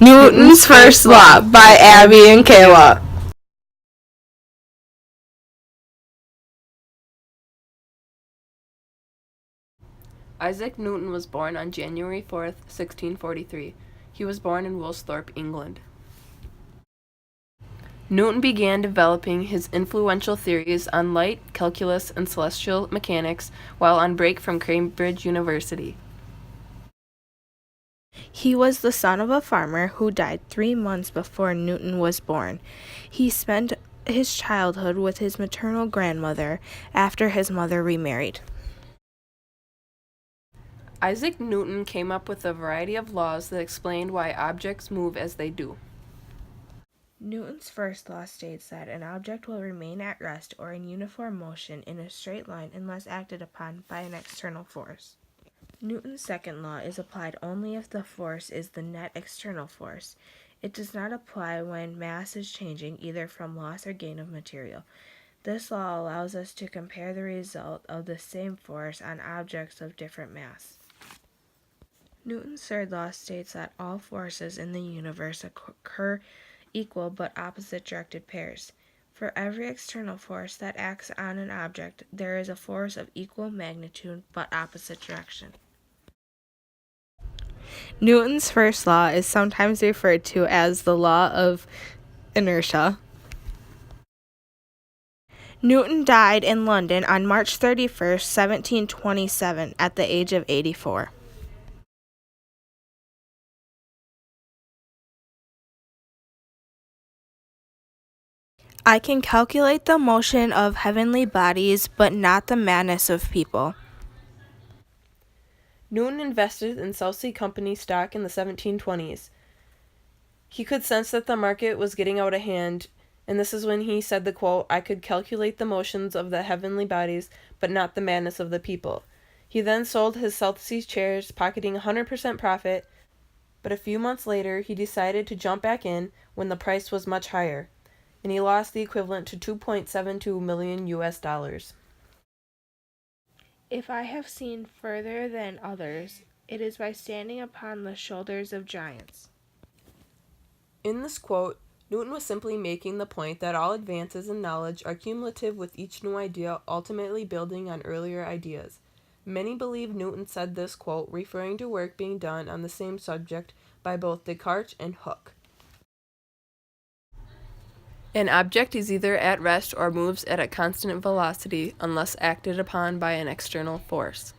Newton's First Law by Abby and Kayla. Isaac Newton was born on January 4th, 1643. He was born in Woolsthorpe, England. Newton began developing his influential theories on light, calculus, and celestial mechanics while on break from Cambridge University. He was the son of a farmer who died 3 months before Newton was born. He spent his childhood with his maternal grandmother after his mother remarried. Isaac Newton came up with a variety of laws that explained why objects move as they do. Newton's first law states that an object will remain at rest or in uniform motion in a straight line unless acted upon by an external force. Newton's second law is applied only if the force is the net external force. It does not apply when mass is changing either from loss or gain of material. This law allows us to compare the result of the same force on objects of different mass. Newton's third law states that all forces in the universe occur equal but opposite directed pairs. For every external force that acts on an object, there is a force of equal magnitude but opposite direction. Newton's first law is sometimes referred to as the law of inertia. Newton died in London on March 31st, 1727, at the age of 84. I can calculate the motion of heavenly bodies, but not the madness of people. Newton invested in South Sea Company stock in the 1720s. He could sense that the market was getting out of hand, and this is when he said the quote, "I could calculate the motions of the heavenly bodies, but not the madness of the people." He then sold his South Sea shares, pocketing 100% profit, but a few months later he decided to jump back in when the price was much higher, and he lost the equivalent to 2.72 million US dollars. If I have seen further than others, it is by standing upon the shoulders of giants. In this quote, Newton was simply making the point that all advances in knowledge are cumulative, with each new idea ultimately building on earlier ideas. Many believe Newton said this quote referring to work being done on the same subject by both Descartes and Hooke. An object is either at rest or moves at a constant velocity unless acted upon by an external force.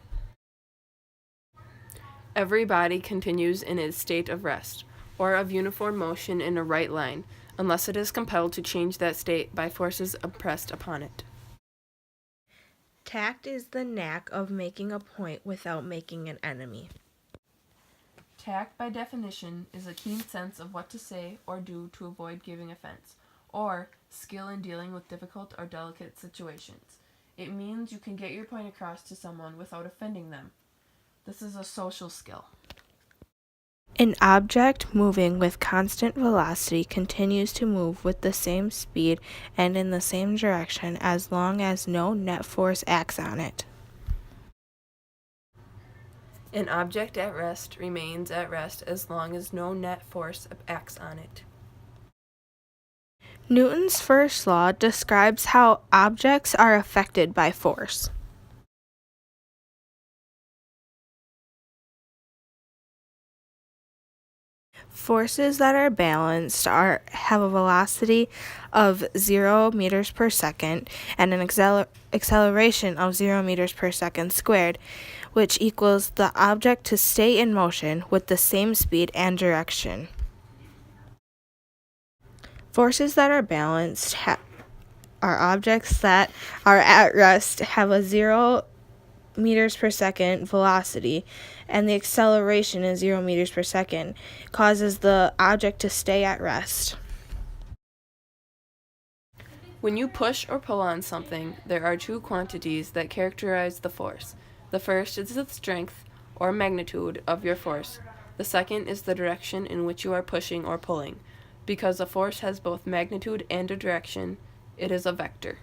Every body continues in its state of rest, or of uniform motion in a right line, unless it is compelled to change that state by forces impressed upon it. Tact is the knack of making a point without making an enemy. Tact, by definition, is a keen sense of what to say or do to avoid giving offense, or skill in dealing with difficult or delicate situations. It means you can get your point across to someone without offending them. This is a social skill. An object moving with constant velocity continues to move with the same speed and in the same direction as long as no net force acts on it. An object at rest remains at rest as long as no net force acts on it. Newton's first law describes how objects are affected by force. Forces that are balanced have a velocity of 0 meters per second and an acceleration of 0 meters per second squared, which equals the object to stay in motion with the same speed and direction. Forces that are balanced are objects that are at rest have a 0 meters per second velocity, and the acceleration is 0 meters per second, causes the object to stay at rest. When you push or pull on something, there are two quantities that characterize the force. The first is the strength or magnitude of your force. The second is the direction in which you are pushing or pulling. Because a force has both magnitude and a direction, it is a vector.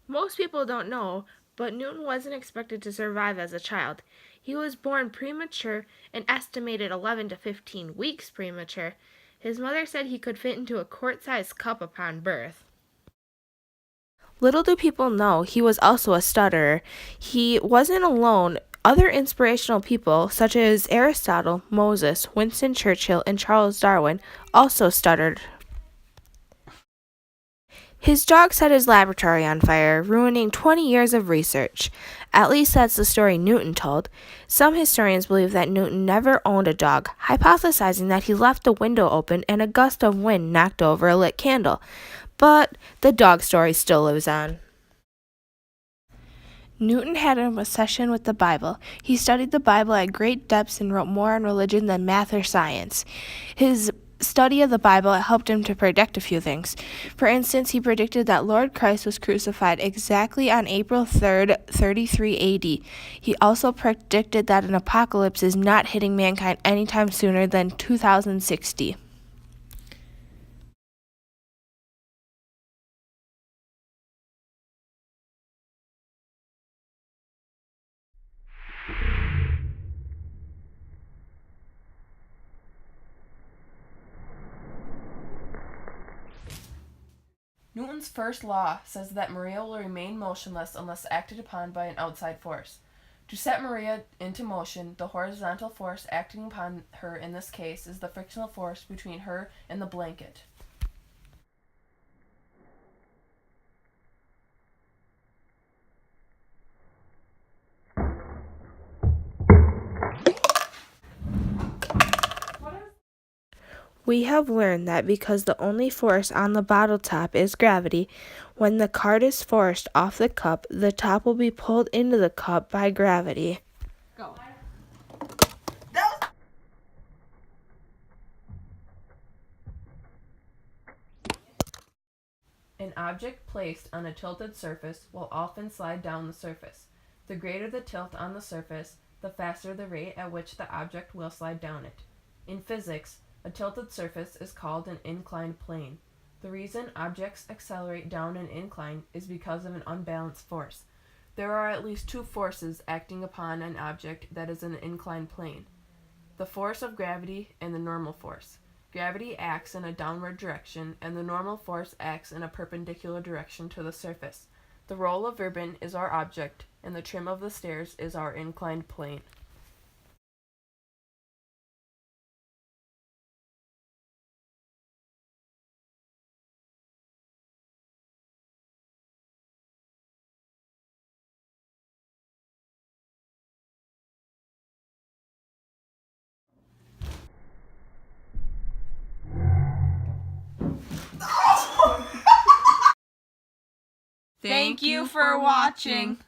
Most people don't know, But Newton wasn't expected to survive as a child. He was born premature, an estimated 11 to 15 weeks premature. His mother said he could fit into a quart-sized cup upon birth. Little do people know he was also a stutterer. He wasn't alone. Other inspirational people, such as Aristotle, Moses, Winston Churchill, and Charles Darwin, also stuttered. His dog set his laboratory on fire, ruining 20 years of research. At least that's the story Newton told. Some historians believe that Newton never owned a dog, hypothesizing that he left the window open and a gust of wind knocked over a lit candle. But the dog story still lives on. Newton had an obsession with the Bible. He studied the Bible at great depths and wrote more on religion than math or science. His study of the Bible helped him to predict a few things. For instance, he predicted that Lord Christ was crucified exactly on April 3rd, 33 AD. He also predicted that an apocalypse is not hitting mankind anytime sooner than 2060. Newton's first law says that Maria will remain motionless unless acted upon by an outside force. To set Maria into motion, the horizontal force acting upon her in this case is the frictional force between her and the blanket. We have learned that because the only force on the bottle top is gravity, when the card is forced off the cup, the top will be pulled into the cup by gravity. Go. An object placed on a tilted surface will often slide down the surface. The greater the tilt on the surface, the faster the rate at which the object will slide down it. In physics, a tilted surface is called an inclined plane. The reason objects accelerate down an incline is because of an unbalanced force. There are at least two forces acting upon an object that is in an inclined plane: the force of gravity and the normal force. Gravity acts in a downward direction, and the normal force acts in a perpendicular direction to the surface. The roll of ribbon is our object, and the trim of the stairs is our inclined plane. Thank you for watching.